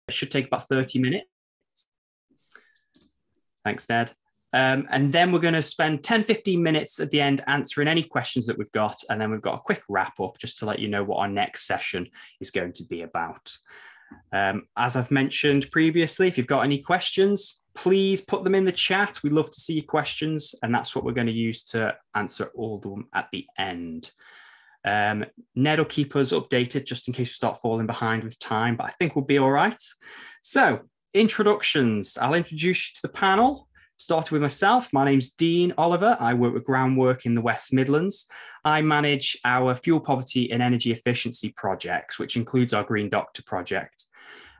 It should take about 30 minutes. Thanks, Ned. And then we're going to spend 10-15 minutes at the end answering any questions that we've got. And then we've got a quick wrap up just to let you know what our next session is going to be about. As I've mentioned previously, if you've got any questions, please put them in the chat. We'd love to see your questions. And that's what we're going to use to answer all of them at the end. Ned will keep us updated just in case we start falling behind with time, but I think we'll be all right. So introductions. I'll introduce you to the panel. Starting with myself, my name's Dean Oliver. I work with Groundwork in the West Midlands. I manage our fuel poverty and energy efficiency projects, which includes our Green Doctor project.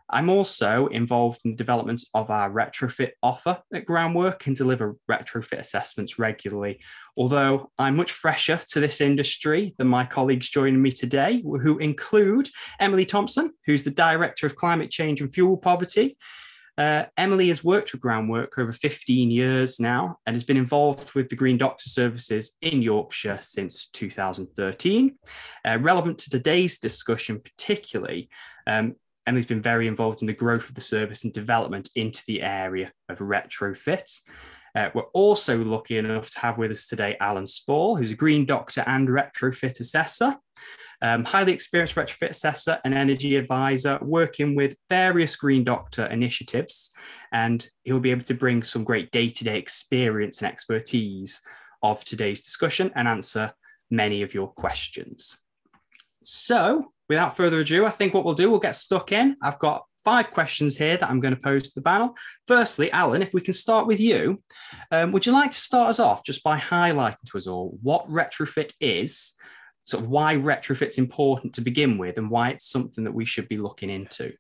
I'm also involved in the development of our retrofit offer at Groundwork and deliver retrofit assessments regularly. Although I'm much fresher to this industry than my colleagues joining me today, who include Emily Thompson, who's the Director of Climate Change and Fuel Poverty. Emily has worked with Groundwork for over 15 years now and has been involved with the Green Doctor services in Yorkshire since 2013. Relevant to today's discussion particularly, Emily's been very involved in the growth of the service and development into the area of retrofit. We're also lucky enough to have with us today Alan Spall, who's a Green Doctor and retrofit assessor. Highly experienced retrofit assessor and energy advisor working with various Green Doctor initiatives, and he'll be able to bring some great day-to-day experience and expertise of today's discussion and answer many of your questions. So without further ado, I think what we'll do, we'll get stuck in. I've got 5 questions here that I'm going to pose to the panel. Firstly, Alan, if we can start with you, would you like to start us off just by highlighting to us all what retrofit is, sort of why retrofit's important to begin with and why it's something that we should be looking into?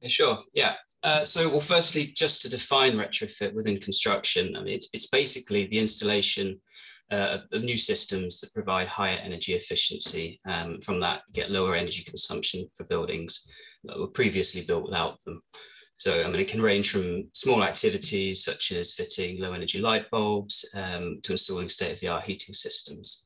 Sure, yeah. Well, firstly, just to define retrofit within construction, I mean, it's basically the installation of new systems that provide higher energy efficiency. From that, get lower energy consumption for buildings that were previously built without them. So, I mean, it can range from small activities such as fitting low energy light bulbs to installing state-of-the-art heating systems.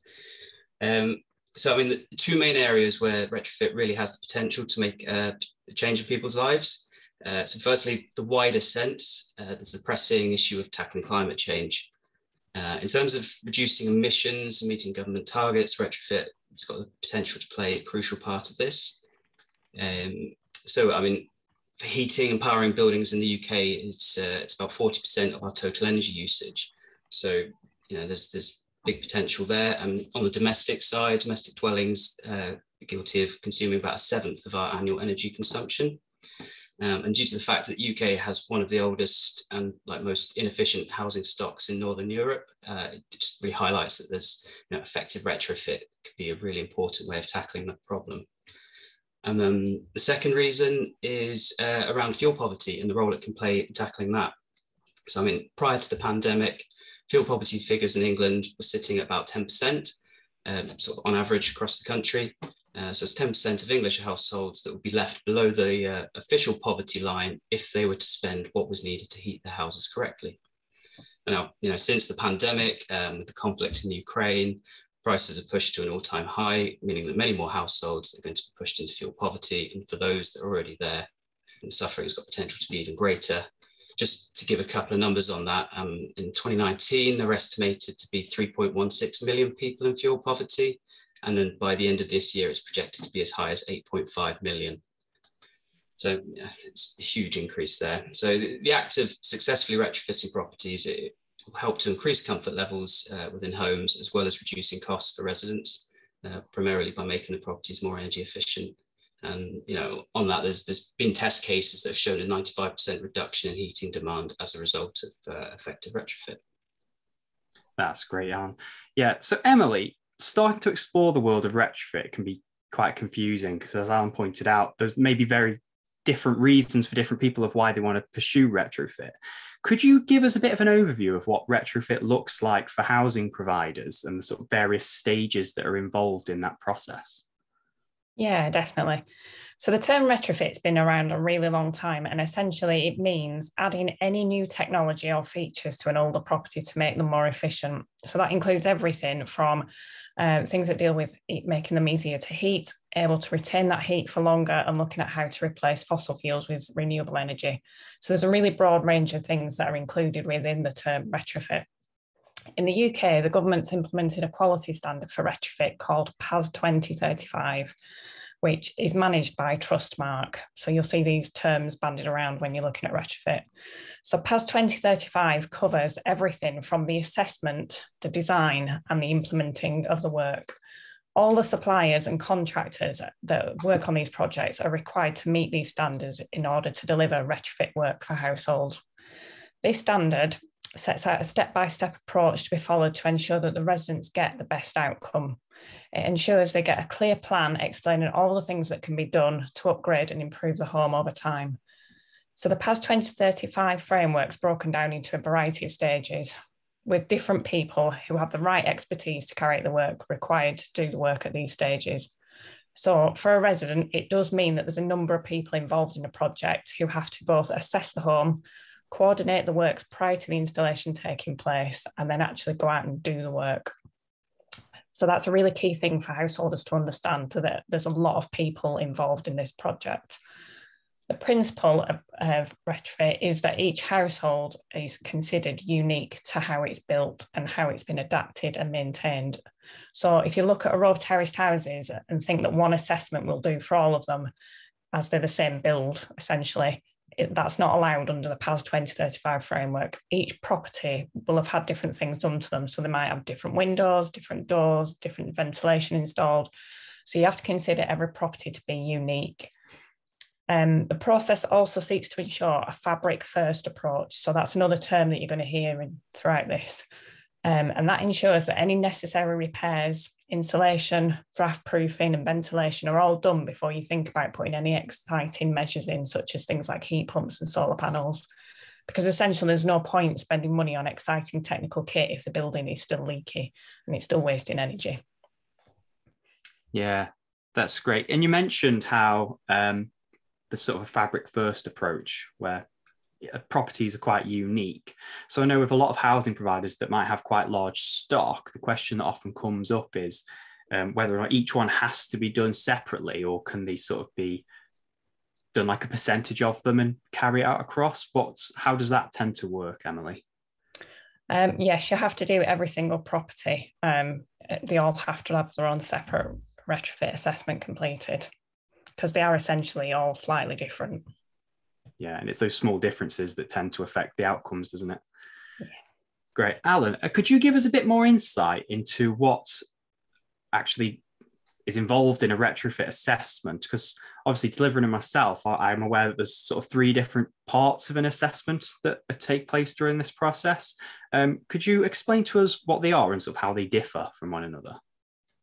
So, I mean, the 2 main areas where retrofit really has the potential to make a change in people's lives. So firstly, the wider sense, there's the pressing issue of tackling climate change. In terms of reducing emissions and meeting government targets, retrofit has got the potential to play a crucial part of this. So, I mean, for heating and powering buildings in the UK, it's about 40% of our total energy usage. So, you know, there's big potential there. And on the domestic side, domestic dwellings are guilty of consuming about 1/7 of our annual energy consumption. And due to the fact that the UK has one of the oldest and most inefficient housing stocks in Northern Europe, it just really highlights that there's effective retrofit could be a really important way of tackling that problem. And then the second reason is around fuel poverty and the role it can play in tackling that. So, I mean, prior to the pandemic, fuel poverty figures in England were sitting at about 10%, sort of on average across the country. So it's 10% of English households that would be left below the official poverty line if they were to spend what was needed to heat their houses correctly. Now, since the pandemic, with the conflict in Ukraine, prices are pushed to an all-time high, meaning that many more households are going to be pushed into fuel poverty. And for those that are already there, the suffering has got potential to be even greater. Just to give a couple of numbers on that, in 2019, they're estimated to be 3.16 million people in fuel poverty. And then by the end of this year, it's projected to be as high as 8.5 million. So yeah, it's a huge increase there. So the act of successfully retrofitting properties, it will help to increase comfort levels within homes, as well as reducing costs for residents, primarily by making the properties more energy efficient. And on that, there's been test cases that have shown a 95% reduction in heating demand as a result of effective retrofit. That's great, Alan. Yeah, so Emily, starting to explore the world of retrofit can be quite confusing because, as Alan pointed out, there's maybe very different reasons for different people of why they want to pursue retrofit. Could you give us a bit of an overview of what retrofit looks like for housing providers and the sort of various stages that are involved in that process? Yeah, definitely. So the term retrofit's been around a really long time, and essentially it means adding any new technology or features to an older property to make them more efficient. So that includes everything from things that deal with making them easier to heat, able to retain that heat for longer, and looking at how to replace fossil fuels with renewable energy. So there's a really broad range of things that are included within the term retrofit. In the UK, the government's implemented a quality standard for retrofit called PAS 2035, which is managed by Trustmark. So you'll see these terms bandied around when you're looking at retrofit. So PAS 2035 covers everything from the assessment, the design, and the implementing of the work. All the suppliers and contractors that work on these projects are required to meet these standards in order to deliver retrofit work for households. This standard sets out a step-by-step approach to be followed to ensure that the residents get the best outcome. It ensures they get a clear plan explaining all the things that can be done to upgrade and improve the home over time. So the PAS 2035 framework's broken down into a variety of stages, with different people who have the right expertise to carry out the work required to do the work at these stages. So for a resident, it does mean that there's a number of people involved in a project who have to both assess the home, coordinate the works prior to the installation taking place, and then actually go out and do the work. So that's a really key thing for householders to understand, that there's a lot of people involved in this project. The principle of retrofit is that each household is considered unique to how it's built and how it's been adapted and maintained. So if you look at a row of terraced houses and think that one assessment will do for all of them, as they're the same build, essentially, that's not allowed under the PAS 2035 framework. Each property will have had different things done to them. So they might have different windows, different doors, different ventilation installed. So you have to consider every property to be unique. The process also seeks to ensure a fabric first approach. So that's another term that you're going to hear throughout this. And that ensures that any necessary repairs, insulation, draft proofing and ventilation are all done before you think about putting any exciting measures in, such as things like heat pumps and solar panels, because essentially there's no point spending money on exciting technical kit if the building is still leaky and it's still wasting energy. Yeah, that's great. And you mentioned how the sort of a fabric first approach where properties are quite unique. So I know with a lot of housing providers that might have quite large stock, the question that often comes up is whether or not each one has to be done separately, or can they sort of be done like a percentage of them and carry out across? How does that tend to work, Emily? Yes, you have to do every single property. They all have to have their own separate retrofit assessment completed, because they are essentially all slightly different. Yeah, and it's those small differences that tend to affect the outcomes, doesn't it? Yeah. Great. Alan, could you give us a bit more insight into what actually is involved in a retrofit assessment? Because obviously delivering it myself, I'm aware that there's sort of 3 different parts of an assessment that take place during this process. Could you explain to us what they are and sort of how they differ from one another?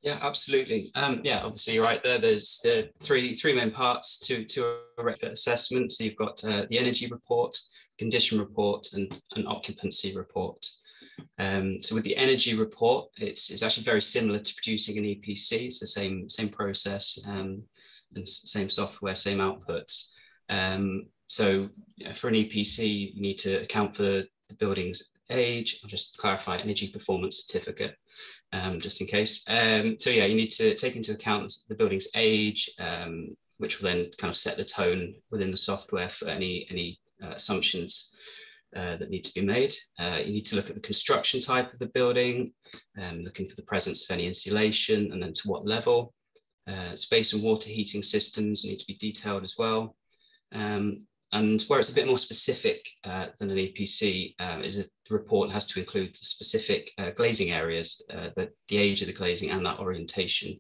Yeah, absolutely. Yeah, obviously you're right there. There's the three main parts to a retrofit assessment. So you've got the energy report, condition report, and an occupancy report. So with the energy report, it's actually very similar to producing an EPC. It's the same process and same software, same outputs. So for an EPC, you need to account for the building's age. I'll just clarify energy performance certificate. Just in case. So yeah, you need to take into account the building's age, which will then kind of set the tone within the software for any assumptions that need to be made. You need to look at the construction type of the building, looking for the presence of any insulation, and then to what level. Space and water heating systems need to be detailed as well. And where it's a bit more specific than an EPC is that the report has to include the specific glazing areas, the age of the glazing and that orientation.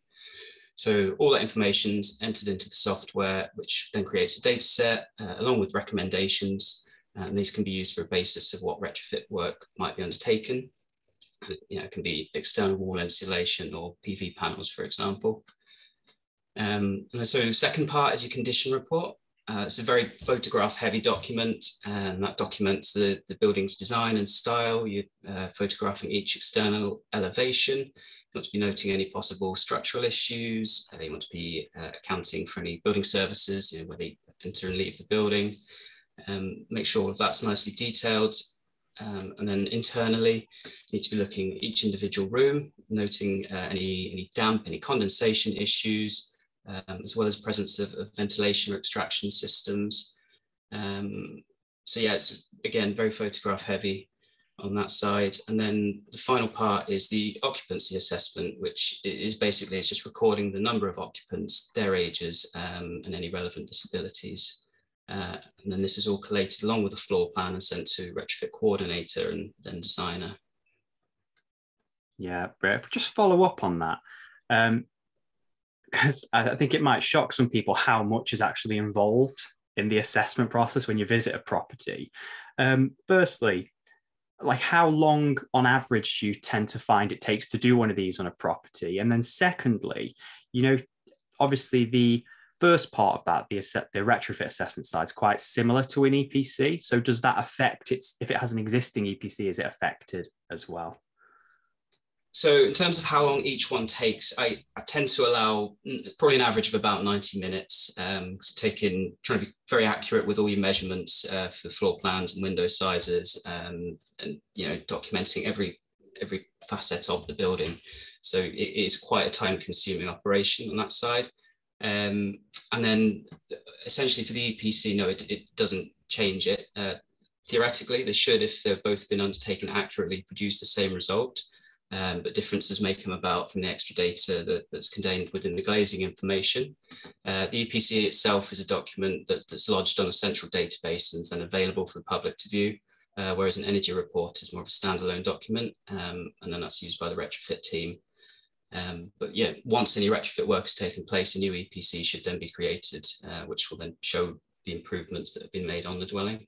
So all that information is entered into the software, which then creates a data set along with recommendations. And these can be used for a basis of what retrofit work might be undertaken. It can be external wall insulation or PV panels, for example. And so second part is your condition report. It's a very photograph-heavy document, and that documents the building's design and style. You're photographing each external elevation, want to be noting any possible structural issues. They want to be accounting for any building services, you know, where they enter and leave the building. Make sure all of that's nicely detailed. And then internally, you need to be looking at each individual room, noting any damp, any condensation issues, as well as presence of ventilation or extraction systems. So yeah, it's again, very photograph heavy on that side. And then the final part is the occupancy assessment, which is basically, it's just recording the number of occupants, their ages, and any relevant disabilities. And then this is all collated along with the floor plan and sent to retrofit coordinator and then designer. Yeah, but if we just follow up on that, because I think it might shock some people how much is actually involved in the assessment process when you visit a property. Firstly, like how long on average do you tend to find it takes to do one of these on a property? And then secondly, you know, obviously the first part of that, the retrofit assessment side, is quite similar to an EPC. So does that affect its, if it has an existing EPC, is it affected as well? So in terms of how long each one takes, I tend to allow probably an average of about 90 minutes, trying to be very accurate with all your measurements for the floor plans and window sizes, and you know, documenting every facet of the building. So it is quite a time-consuming operation on that side. And then essentially for the EPC, no, it doesn't change it. Theoretically, they should, if they've both been undertaken accurately, produce the same result. But differences may come about from the extra data that's contained within the glazing information. The EPC itself is a document that's lodged on a central database and is then available for the public to view, whereas an energy report is more of a standalone document, and then that's used by the retrofit team. But yeah, once any retrofit work has taken place, a new EPC should then be created, which will then show the improvements that have been made on the dwelling.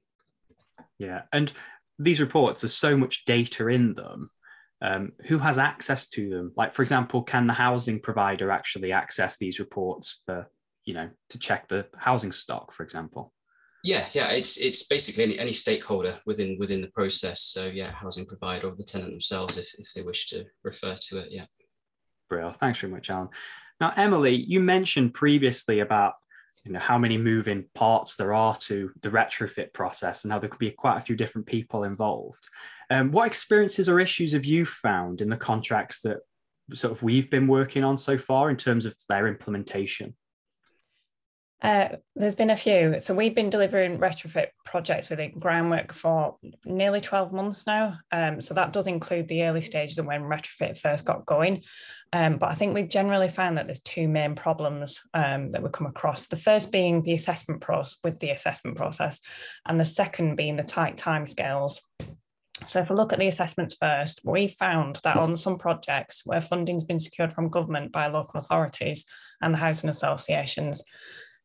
Yeah, and these reports, there's so much data in them. Who has access to them? Like, for example, can the housing provider actually access these reports for, you know, to check the housing stock, for example? Yeah, it's basically any stakeholder within the process. So yeah, housing provider or the tenant themselves, if they wish to refer to it. Yeah. Brilliant. Thanks very much, Alan. Now, Emily, you mentioned previously about, you know, how many moving parts there are to the retrofit process and how there could be quite a few different people involved. What experiences or issues have you found in the contracts that sort of we've been working on so far in terms of their implementation? There's been a few. So we've been delivering retrofit projects within Groundwork for nearly 12 months now. So that does include the early stages of when retrofit first got going. But I think we've generally found that there's two main problems that we come across. The first being the assessment process, and the second being the tight timescales. So if we look at the assessments first, we found that on some projects where funding's been secured from government by local authorities and the housing associations,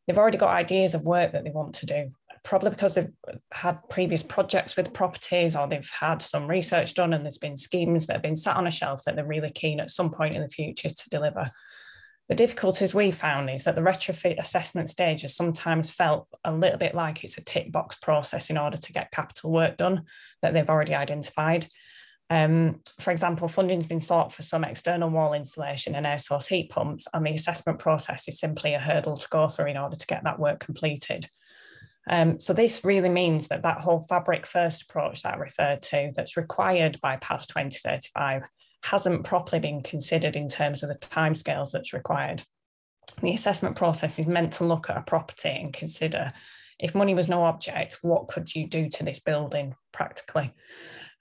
they've already got ideas of work that they want to do, probably because they've had previous projects with properties or they've had some research done and there's been schemes that have been sat on a shelf that they're really keen at some point in the future to deliver. The difficulties we found is that the retrofit assessment stage has sometimes felt a little bit like it's a tick box process in order to get capital work done that they've already identified. For example, funding's been sought for some external wall insulation and air source heat pumps, and the assessment process is simply a hurdle to go through in order to get that work completed. So this really means that whole fabric first approach that I referred to that's required by PAS 2035 hasn't properly been considered in terms of the timescales that's required. The assessment process is meant to look at a property and consider, if money was no object, what could you do to this building practically?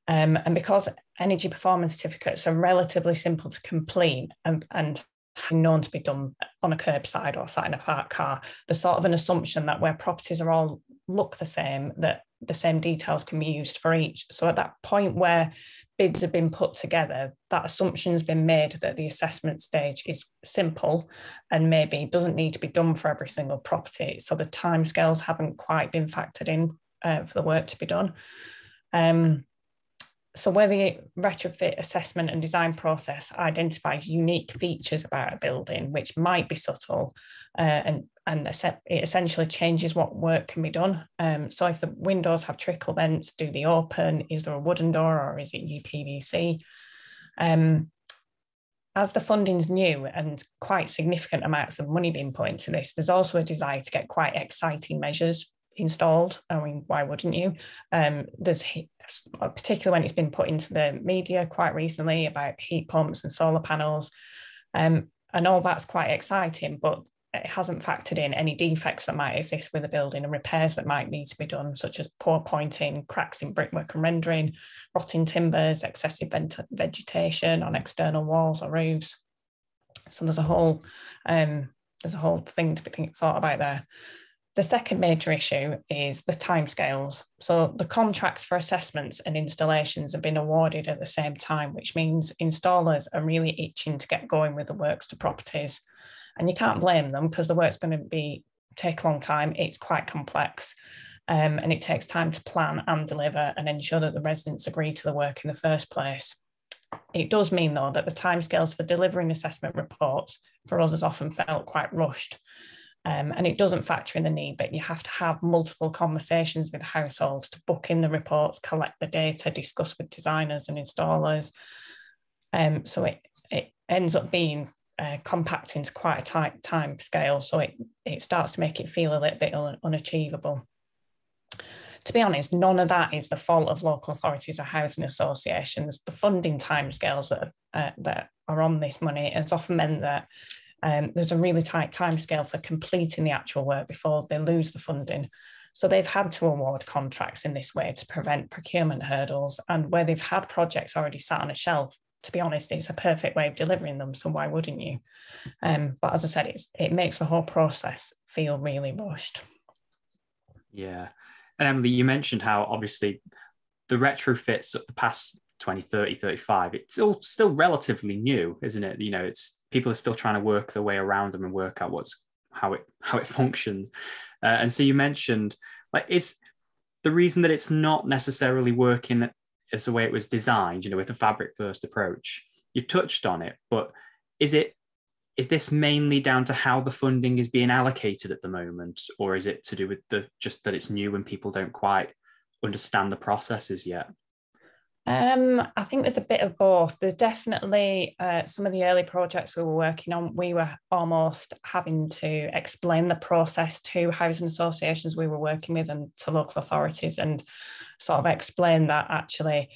And because energy performance certificates are relatively simple to complete and known to be done on a curbside or sat in a parked car, there's sort of an assumption that where properties are all look the same, that the same details can be used for each. So at that point where bids have been put together, that assumption's been made that the assessment stage is simple and maybe doesn't need to be done for every single property. So the timescales haven't quite been factored in for the work to be done. So where the retrofit assessment and design process identifies unique features about a building, which might be subtle, and it essentially changes what work can be done. So if the windows have trickle vents, do they open? Is there a wooden door or is it UPVC? as the funding's new and quite significant amounts of money being put into this, there's also a desire to get quite exciting measures installed. I mean, why wouldn't you? There's particularly when it's been put into the media quite recently about heat pumps and solar panels, and all that's quite exciting, but it hasn't factored in any defects that might exist with the building and repairs that might need to be done, such as poor pointing, cracks in brickwork and rendering, rotting timbers, excessive vegetation on external walls or roofs. So there's a whole thing to be thought about there. The second major issue is the timescales. So the contracts for assessments and installations have been awarded at the same time, which means installers are really itching to get going with the works to properties. And you can't blame them because the work's going to take a long time. It's quite complex, and it takes time to plan and deliver and ensure that the residents agree to the work in the first place. It does mean, though, that the timescales for delivering assessment reports for us has often felt quite rushed. And it doesn't factor in the need that you have to have multiple conversations with households to book in the reports, collect the data, discuss with designers and installers. So it ends up being compact into quite a tight time scale, so it starts to make it feel a little bit unachievable. To be honest, none of that is the fault of local authorities or housing associations. The funding timescales that are on this money has often meant that there's a really tight timescale for completing the actual work before they lose the funding. So they've had to award contracts in this way to prevent procurement hurdles, and where they've had projects already sat on a shelf, to be honest, it's a perfect way of delivering them, so why wouldn't you? But as I said, it makes the whole process feel really rushed. Yeah. And Emily, you mentioned how obviously the retrofits of the past 20, 30, 35, it's all still relatively new, isn't it? You know, people are still trying to work their way around them and work out how it functions. And so you mentioned, like, is the reason that it's not necessarily working as the way it was designed, you know, with the fabric first approach. You touched on it, but is this mainly down to how the funding is being allocated at the moment, or is it to do with just that it's new and people don't quite understand the processes yet? I think there's a bit of both. There's definitely some of the early projects we were working on, we were almost having to explain the process to housing associations we were working with and to local authorities, and sort of explain that actually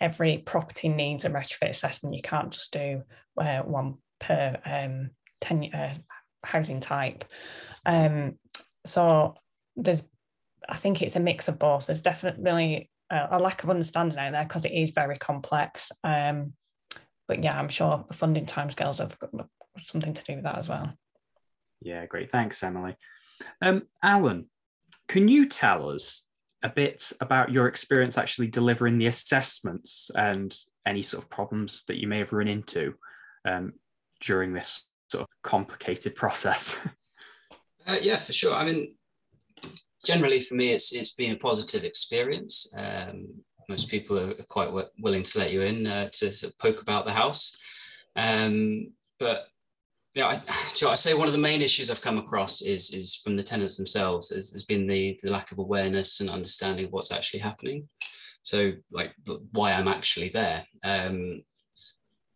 every property needs a retrofit assessment. You can't just do one per housing type. So I think it's a mix of both. There's definitely a lack of understanding out there because it is very complex. But yeah, I'm sure the funding timescales have got something to do with that as well. Yeah, great. Thanks, Emily. Alan, can you tell us a bit about your experience actually delivering the assessments and any sort of problems that you may have run into during this sort of complicated process? Yeah, for sure. I mean, generally for me, it's been a positive experience. Most people are quite willing to let you in to sort of poke about the house. But yeah, I say one of the main issues I've come across is from the tenants themselves has been the lack of awareness and understanding of what's actually happening. So like why I'm actually there.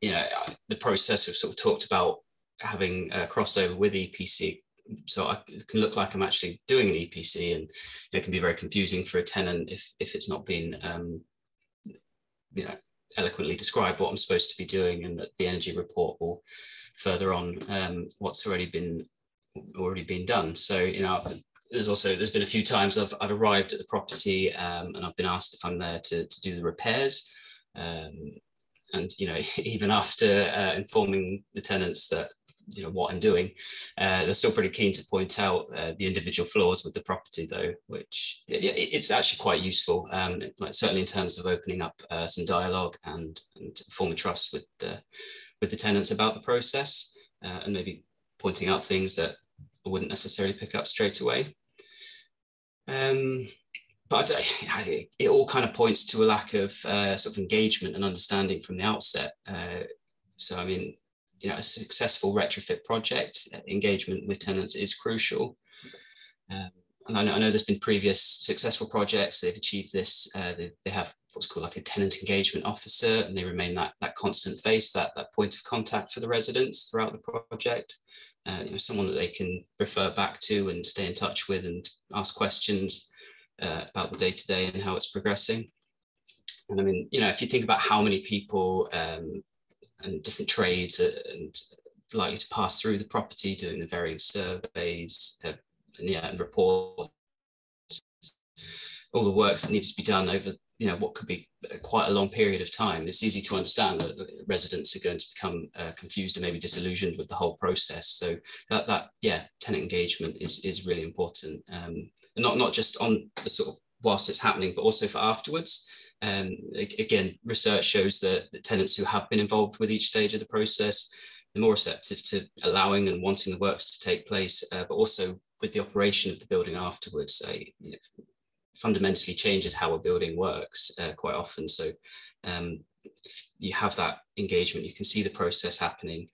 You know, the process we've sort of talked about having a crossover with EPC. So it can look like I'm actually doing an EPC, and it can be very confusing for a tenant if it's not been you know, eloquently described what I'm supposed to be doing, and that the energy report will further on what's already been done. So you know, there's been a few times I've arrived at the property and I've been asked if I'm there to do the repairs, and you know, even after informing the tenants that you know what I'm doing, they're still pretty keen to point out the individual flaws with the property, though, which it's actually quite useful, like certainly in terms of opening up some dialogue and forming trust with the tenants about the process, and maybe pointing out things that I wouldn't necessarily pick up straight away. But it all kind of points to a lack of sort of engagement and understanding from the outset. So I mean, you know, a successful retrofit project, engagement with tenants is crucial. And I know there's been previous successful projects, they've achieved this, they have what's called like a tenant engagement officer, and they remain that constant face, that point of contact for the residents throughout the project. Someone that they can refer back to and stay in touch with and ask questions about the day-to-day and how it's progressing. And I mean, if you think about how many people and different trades and likely to pass through the property, doing the varying surveys and reports, all the works that needs to be done over what could be quite a long period of time, it's easy to understand that residents are going to become confused and maybe disillusioned with the whole process. So that tenant engagement is really important, and not just on the sort of whilst it's happening, but also for afterwards. Again, research shows that the tenants who have been involved with each stage of the process, they're more receptive to allowing and wanting the works to take place, but also with the operation of the building afterwards. Fundamentally changes how a building works quite often. So if you have that engagement, you can see the process happening,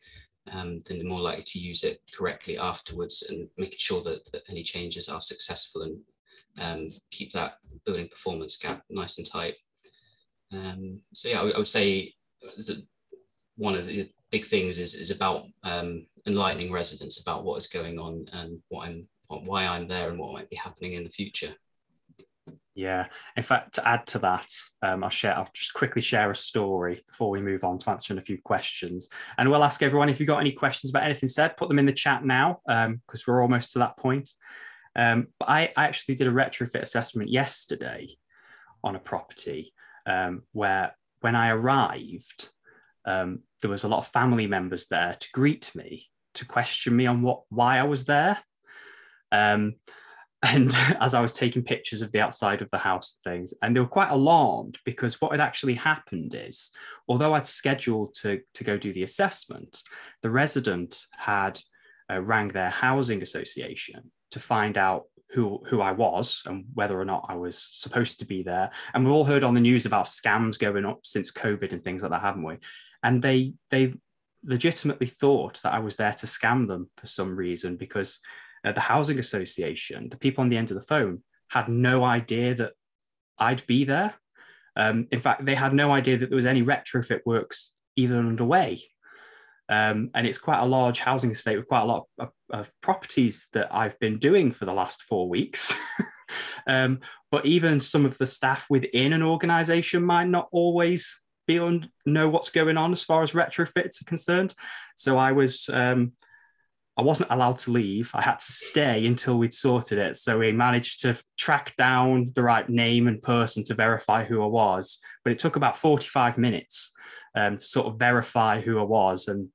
then they're more likely to use it correctly afterwards, and making sure that any changes are successful and keep that building performance gap nice and tight. So yeah, I would say that one of the big things is about enlightening residents about what is going on and why I'm there and what might be happening in the future. Yeah, in fact, to add to that, I'll just quickly share a story before we move on to answering a few questions. And we'll ask everyone, if you've got any questions about anything said, put them in the chat now, because we're almost to that point. But I actually did a retrofit assessment yesterday on a property where when I arrived, there was a lot of family members there to greet me, to question me on why I was there. And as I was taking pictures of the outside of the house and things, and they were quite alarmed, because what had actually happened is, although I'd scheduled to go do the assessment, the resident had rang their housing association to find out who I was and whether or not I was supposed to be there. And we've all heard on the news about scams going up since COVID and things like that, haven't we? And they legitimately thought that I was there to scam them for some reason, because the housing association, the people on the end of the phone, had no idea that I'd be there. In fact, they had no idea that there was any retrofit works even underway. And it's quite a large housing estate with quite a lot of properties that I've been doing for the last 4 weeks. But even some of the staff within an organisation might not always know what's going on as far as retrofits are concerned. So I wasn't allowed to leave. I had to stay until we'd sorted it. So we managed to track down the right name and person to verify who I was. But it took about 45 minutes to sort of verify who I was. And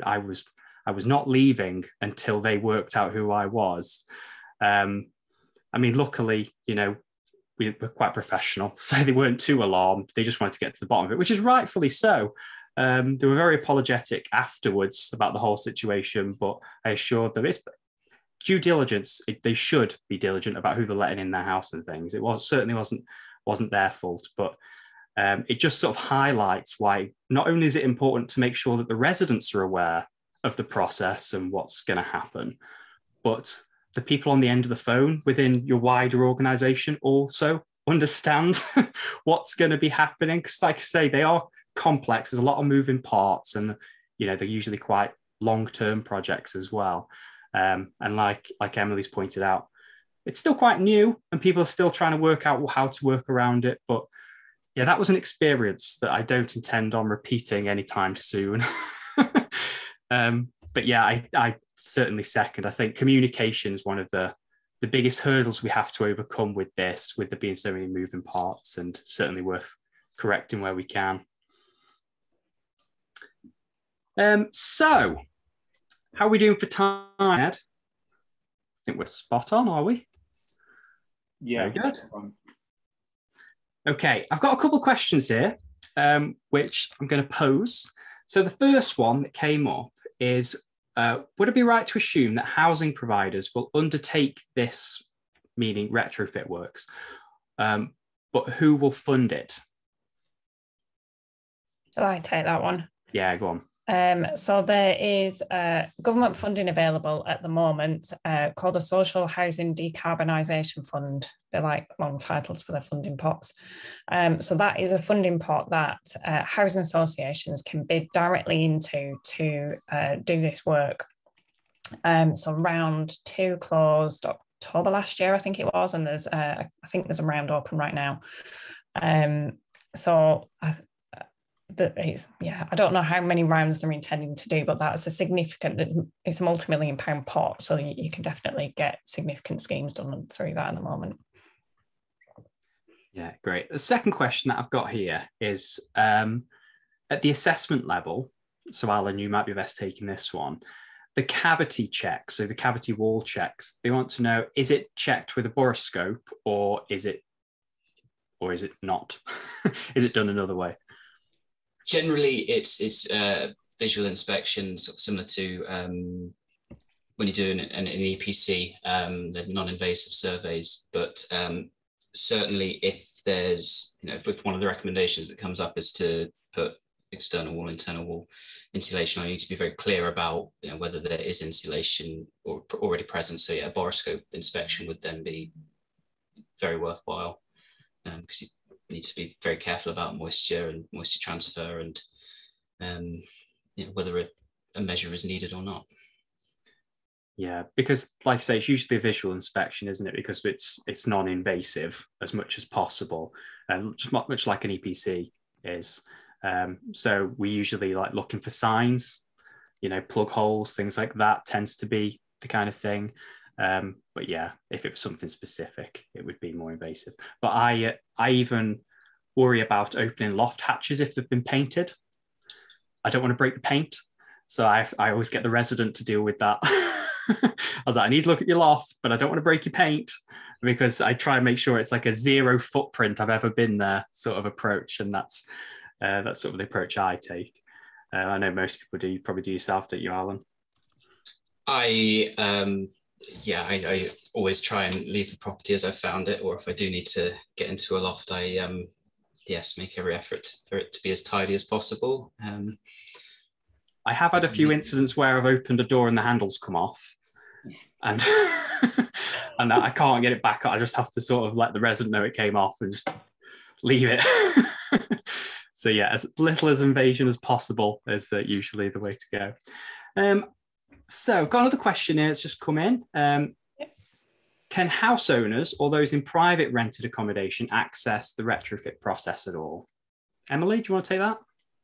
I was not leaving until they worked out who I was. I mean, luckily, we were quite professional, so they weren't too alarmed. They just wanted to get to the bottom of it, which is rightfully so. They were very apologetic afterwards about the whole situation, but I assured them it's due diligence. They should be diligent about who they're letting in their house and things. It certainly wasn't their fault, but it just sort of highlights why not only is it important to make sure that the residents are aware of the process and what's going to happen, but the people on the end of the phone within your wider organisation also understand what's going to be happening. Because like I say, they are complex. There's a lot of moving parts, and they're usually quite long-term projects as well. And like Emily's pointed out, it's still quite new and people are still trying to work out how to work around it. But yeah, that was an experience that I don't intend on repeating anytime soon. But yeah, I certainly second. I think communication is one of the biggest hurdles we have to overcome with this, with there being so many moving parts, and certainly worth correcting where we can. So how are we doing for time, Ed? I think we're spot on, are we? Yeah. Very good. Okay, I've got a couple of questions here, which I'm going to pose. So the first one that came up is, would it be right to assume that housing providers will undertake this, meaning retrofit works, but who will fund it? Shall I take that one? Yeah, go on. So there is government funding available at the moment called the Social Housing Decarbonisation Fund. They're like long titles for their funding pots. So that is a funding pot that housing associations can bid directly into to do this work. So round 2 closed October last year, I think it was, and there's I think there's a round open right now. So I don't know how many rounds they're intending to do, but that's a significant, it's a multi-million-pound pot, so you can definitely get significant schemes done through that at the moment. Yeah, great. The second question that I've got here is at the assessment level, so Alan, you might be best taking this one, the cavity checks, so the cavity wall checks, they want to know, is it checked with a borescope or is it not? Is it done another way? Generally, it's visual inspections, sort of similar to when you're doing an EPC, the non-invasive surveys. But certainly, if there's, if one of the recommendations that comes up is to put external wall, internal wall insulation, I need to be very clear about whether there is insulation already present. So yeah, a borescope inspection would then be very worthwhile because you need to be very careful about moisture and moisture transfer and whether a measure is needed or not. Yeah, because like I say, it's usually a visual inspection, isn't it? Because it's non-invasive as much as possible, just much like an EPC is. So we usually like looking for signs, plug holes, things like that tends to be the kind of thing. But yeah, if it was something specific, it would be more invasive. But I even worry about opening loft hatches if they've been painted. I don't want to break the paint. So I always get the resident to deal with that. I was like, I need to look at your loft, but I don't want to break your paint, because I try and make sure it's like a 0 footprint I've ever been there sort of approach. And that's sort of the approach I take. I know most people do. You probably do yourself, don't you, Alan? I always try and leave the property as I found it, or if I do need to get into a loft, I make every effort for it to be as tidy as possible. I have had a few incidents where I've opened a door and the handles come off, and and I can't get it back. I just have to sort of let the resident know it came off and just leave it. So yeah, as little as invasion as possible is usually the way to go. So got another question here. It's just come in. Can house owners or those in private rented accommodation access the retrofit process at all? Emily, do you want to take that?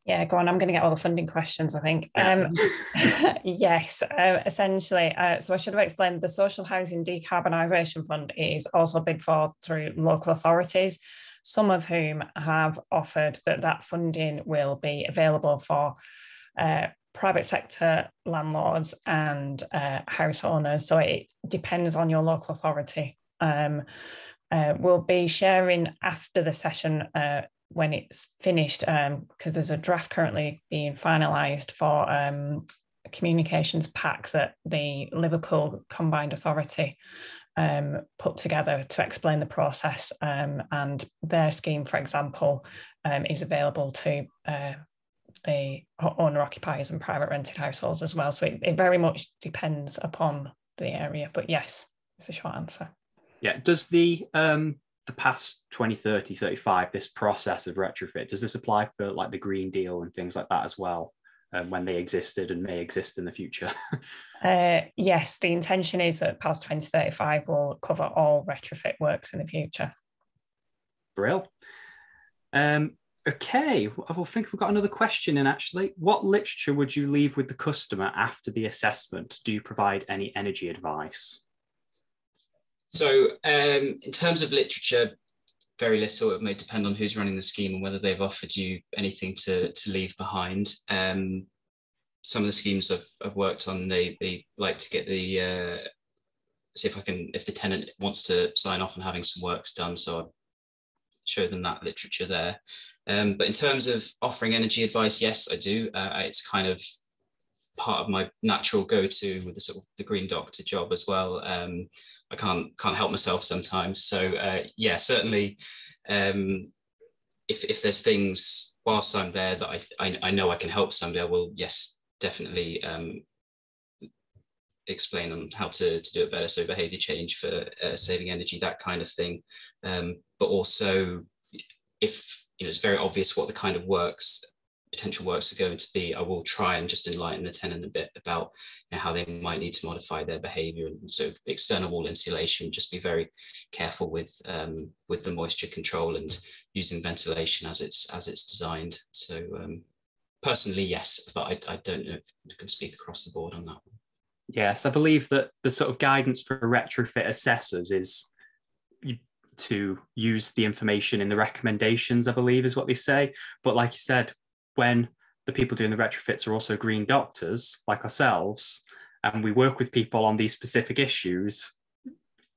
Yeah, go on. I'm going to get all the funding questions, I think. Yeah. Yes, essentially. So I should have explained the Social Housing Decarbonisation Fund is also bid for through local authorities, some of whom have offered that funding will be available for private sector landlords and house owners. So it depends on your local authority. We'll be sharing after the session when it's finished, because there's a draft currently being finalised for a communications pack that the Liverpool Combined Authority put together to explain the process, and their scheme, for example, is available to the owner-occupiers and private rented households as well. So it very much depends upon the area, but yes, it's a short answer. Yeah, does the past 2030, 35, this process of retrofit, does this apply for like the Green Deal and things like that as well, when they existed and may exist in the future? Yes, the intention is that past 2035 will cover all retrofit works in the future. Brill. Okay, I think we've got another question in actually. What literature would you leave with the customer after the assessment? Do you provide any energy advice? So in terms of literature, very little. It may depend on who's running the scheme and whether they've offered you anything to leave behind. Some of the schemes I've worked on, they like to get the, see if the tenant wants to sign off on having some works done. So I'll show them that literature there. But in terms of offering energy advice, yes, I do. It's kind of part of my natural go-to with the sort of the Green Doctor job as well. I can't help myself sometimes. So yeah, certainly, if there's things whilst I'm there that I know I can help somebody, I will, yes, definitely explain on how to do it better. So behavior change for saving energy, that kind of thing. But also, if it's very obvious what the kind of potential works are going to be, I will try and just enlighten the tenant a bit about how they might need to modify their behavior. And so external wall insulation, just be very careful with the moisture control and using ventilation as it's designed. So personally, yes, but I don't know if I can speak across the board on that one. Yes, I believe that the sort of guidance for retrofit assessors is to use the information in the recommendations, I believe is what they say. But like you said, when the people doing the retrofits are also green doctors like ourselves, and we work with people on these specific issues,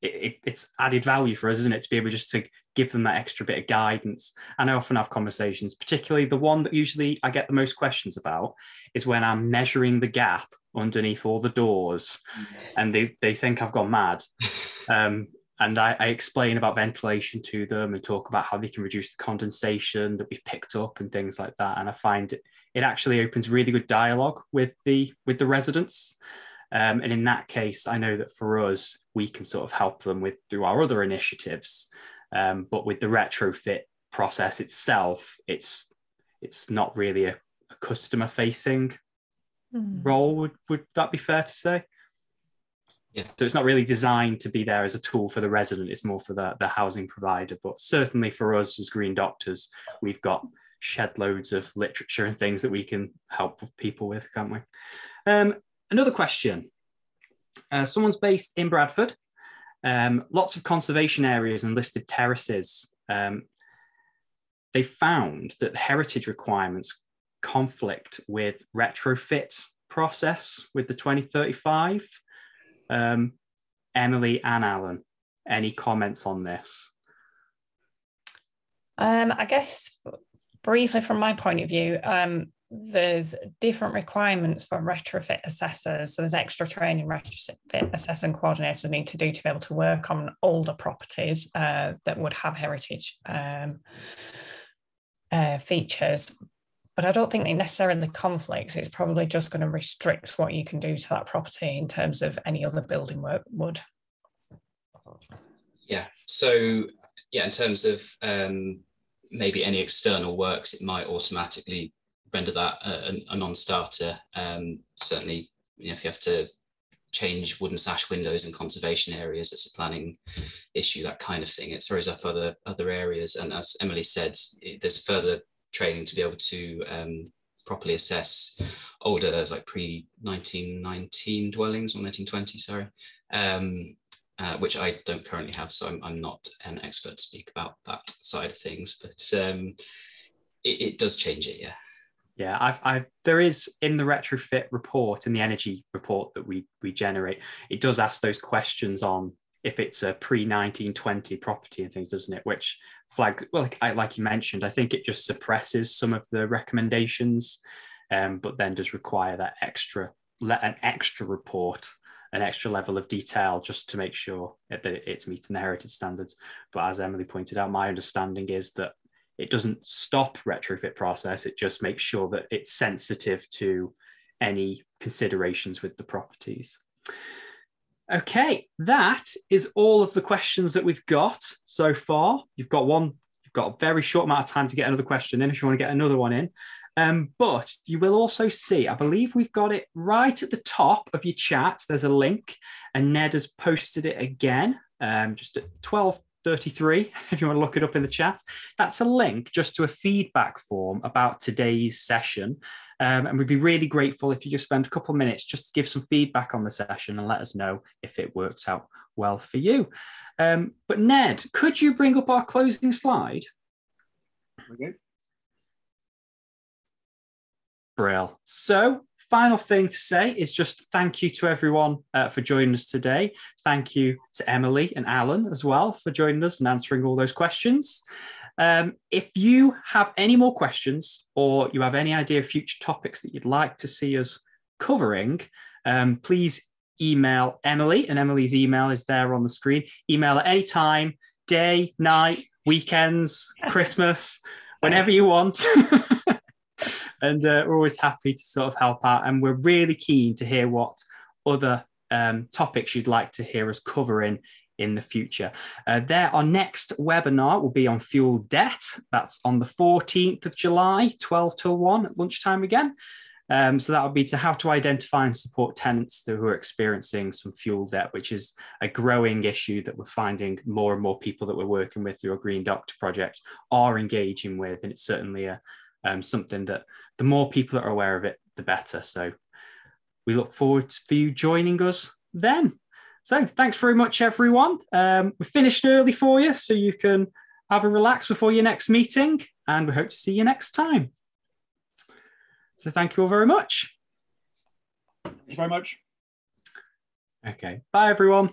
it's added value for us, isn't it, to be able just to give them that extra bit of guidance. And I often have conversations, particularly the one that usually I get the most questions about is when I'm measuring the gap underneath all the doors and they think I've gone mad. And I explain about ventilation to them and talk about how they can reduce the condensation that we've picked up and things like that. And I find it actually opens really good dialogue with the residents. And in that case, I know that for us, we can sort of help them through our other initiatives. But with the retrofit process itself, it's not really a customer-facing role. Would that be fair to say? Yeah. So it's not really designed to be there as a tool for the resident. It's more for the housing provider. But certainly for us as green doctors, we've got shed loads of literature and things that we can help people with, can't we? Another question. Someone's based in Bradford. Lots of conservation areas and listed terraces. They found that the heritage requirements conflict with retrofit process with the 2035. Emily and Alan, any comments on this? I guess briefly from my point of view, there's different requirements for retrofit assessors. So there's extra training retrofit assessor coordinators need to do to be able to work on older properties that would have heritage features. But I don't think it necessarily conflicts. It's probably just going to restrict what you can do to that property in terms of any other building work would. Yeah. So yeah, in terms of maybe any external works, it might automatically render that a non-starter. Certainly, if you have to change wooden sash windows in conservation areas, it's a planning issue, that kind of thing. It throws up other areas. And as Emily said, there's further training to be able to properly assess older, like pre-1919 dwellings, or 1920, sorry, which I don't currently have, so I'm not an expert to speak about that side of things, but it does change it, yeah. Yeah, there is in the retrofit report, in the energy report that we generate, it does ask those questions on if it's a pre-1920 property and things, doesn't it? Which flags, well, like you mentioned, I think it just suppresses some of the recommendations, but then does require an extra report, an extra level of detail just to make sure that it's meeting the heritage standards. But as Emily pointed out, my understanding is that it doesn't stop retrofit process. It just makes sure that it's sensitive to any considerations with the properties. Okay, that is all of the questions that we've got so far. You've got a very short amount of time to get another question in if you want to get another one in. But you will also see, I believe we've got it right at the top of your chat. There's a link, and Ned has posted it again, just at 12:33, if you want to look it up in the chat. That's a link just to a feedback form about today's session. And we'd be really grateful if you just spend a couple of minutes just to give some feedback on the session and let us know if it worked out well for you. But Ned, could you bring up our closing slide? Okay. Brill. So final thing to say is just thank you to everyone for joining us today. Thank you to Emily and Alan as well for joining us and answering all those questions. If you have any more questions or you have any idea of future topics that you'd like to see us covering, please email Emily, and Emily's email is there on the screen. Email at any time, day, night, weekends, Christmas, whenever you want. And we're always happy to sort of help out. And we're really keen to hear what other topics you'd like to hear us covering in the future. Our next webinar will be on fuel debt. That's on the 14th of July, 12 till 1 at lunchtime again. So that would be to how to identify and support tenants who are experiencing some fuel debt, which is a growing issue that we're finding more and more people that we're working with through our Green Doctor project are engaging with. And it's certainly something that the more people that are aware of it, the better. So we look forward to you joining us then. So thanks very much, everyone. We finished early for you, so you can have a relax before your next meeting, and we hope to see you next time. So thank you all very much. Thank you very much. Okay. Bye, everyone.